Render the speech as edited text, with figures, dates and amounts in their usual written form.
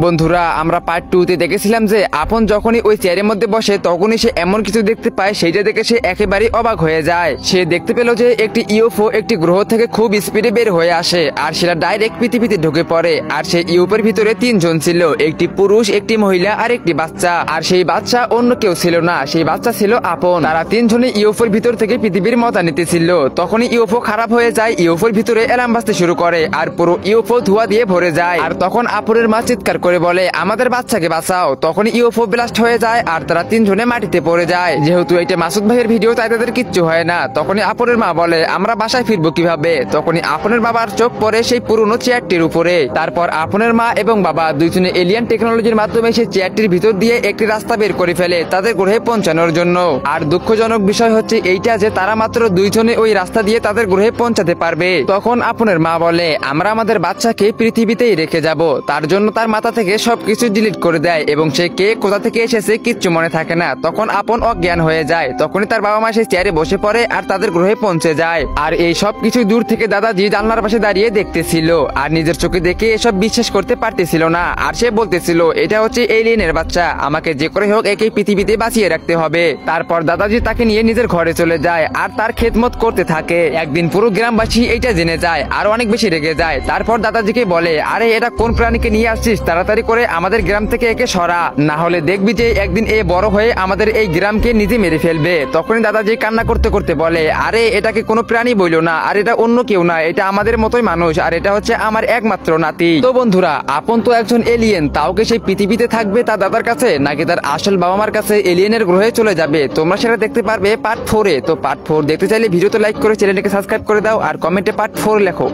বন্ধুরা আমরা পার্ট 2 তে দেখেছিলাম যে আপন যখনই ওই চেয়ারের মধ্যে বসে তখনই সে এমন কিছু দেখতে পায়, সেইটা দেখে সে একেবারে অবাক হয়ে যায়। সে দেখতে পেল যে একটি ইউএফও একটি গ্রহ থেকে খুব স্পিডে বের হয়ে আসে আর সেটা ডাইরেক্ট পৃথিবীতে ঢুকে পড়ে। আর সেই ইউএফওর ভিতরে 3 জন ছিল, একটি পুরুষ, একটি মহিলা আর একটি বাচ্চা। আর সেই বাচ্চা অন্য কেউ ছিল না, সেই বাচ্চা ছিল আপন। তারা 3 জনে ইউএফওর ভিতর থেকে পৃথিবীর মজা নিতেছিল। তখনই ইউএফও খারাপ হয়ে যায়, ইউএফওর ভিতরে অ্যালার্ম বাজতে শুরু করে আর পুরো ইউএফও ধোঁয়া দিয়ে ভরে যায়। আর তখন আপুরের মা চিৎকার করে বলে আমাদের বাচ্চাকে বাঁচাও। তখনই ইউএফও ব্লাস্ট হয়ে যায় আর তারা 3 জনে মাটিতে পড়ে যায়। যেহেতু এটা মাসুদ ভাইয়ের ভিডিও তাই তাদের কিচ্ছু হয় না। তখনই আপুরের মা বলে আমরা বাসায় ফিরবো কিভাবে। তখনই আপনের বাবার চোখ পড়ে সেই পুরনো চেয়ারটির উপরে। তারপর আপনের মা এবং বাবা দুইজনে এলিয়ান টেকনোলজির মাধ্যমে সেই চেয়ারটির ভিতর দিয়ে একটি রাস্তা বের করে ফেলে তাদের গ্রহে পৌঁছানোর জন্য। আর দুঃখজনক বিষয় হচ্ছে এইটা যে তারা মাত্র 2 জনে ওই রাস্তা দিয়ে তাদের গ্রহে পৌঁছাতে পারবে। তখন আপনের মা বলে আমরা আমাদের বাচ্চাকে পৃথিবীতেই রেখে যাব। তার জন্য তার মাথা থেকে সবকিছু ডিলিট করে দেয় এবং সে কে কোথা থেকে এসেছে কিচ্ছু মনে থাকে না। তখন আপন অজ্ঞান হয়ে যায়। তখনই তার বাবা মা সেই চেয়ারে বসে পড়ে আর তাদের গ্রহে পৌঁছে যায়। আর এই সব কিছু দূর থেকে দাদাজি জানলার পাশে দাঁড়িয়ে দেখতেছিল আর নিজের চোখে দেখে এসব বিশ্বাস করতে পারতেছিল না। আর সে বলতেছিল এটা হচ্ছে এলিয়েনের বাচ্চা, আমাকে যে করে হোক একে পৃথিবীতে বাঁচিয়ে রাখতে হবে। তারপর দাদাজি তাকে নিয়ে নিজের ঘরে চলে যায় আর তার খেদমত করতে থাকে। একদিন পুরো গ্রামবাসী এইটা জেনে যায় আর অনেক বেশি রেগে যায়। তারপর দাদাজিকে বলে আরে এটা কোন প্রাণীকে নিয়ে আসছিস, তাড়াতাড়ি করে আমাদের গ্রাম থেকে একে সরা, না হলে দেখবি যে একদিন এ বড় হয়ে আমাদের এই গ্রামকে নিজে মেরে ফেলবে। তখনই দাদাজি কান্না করতে করতে বলে আরে এটাকে কোনো প্রাণী বইলো না, আর এটা অন্য কেউ না, এটা আমাদের মতোই মানুষ, আর এটা হচ্ছে আমার একমাত্র নাতি। তো বন্ধুরা আপন তো একজন এলিয়েন, তাও কি সেই পৃথিবীতে থাকবে তার দাদার কাছে নাকি তার আসল বাবা মার কাছে এলিয়েনের গ্রহে চলে যাবে, তোমরা সেটা দেখতে পারবে পার্ট 4 এ। তো পার্ট 4 দেখতে চাইলে ভিডিওতে লাইক করে চ্যানেলটিকে সাবস্ক্রাইব করে দাও আর কমেন্টে পার্ট 4 লেখো।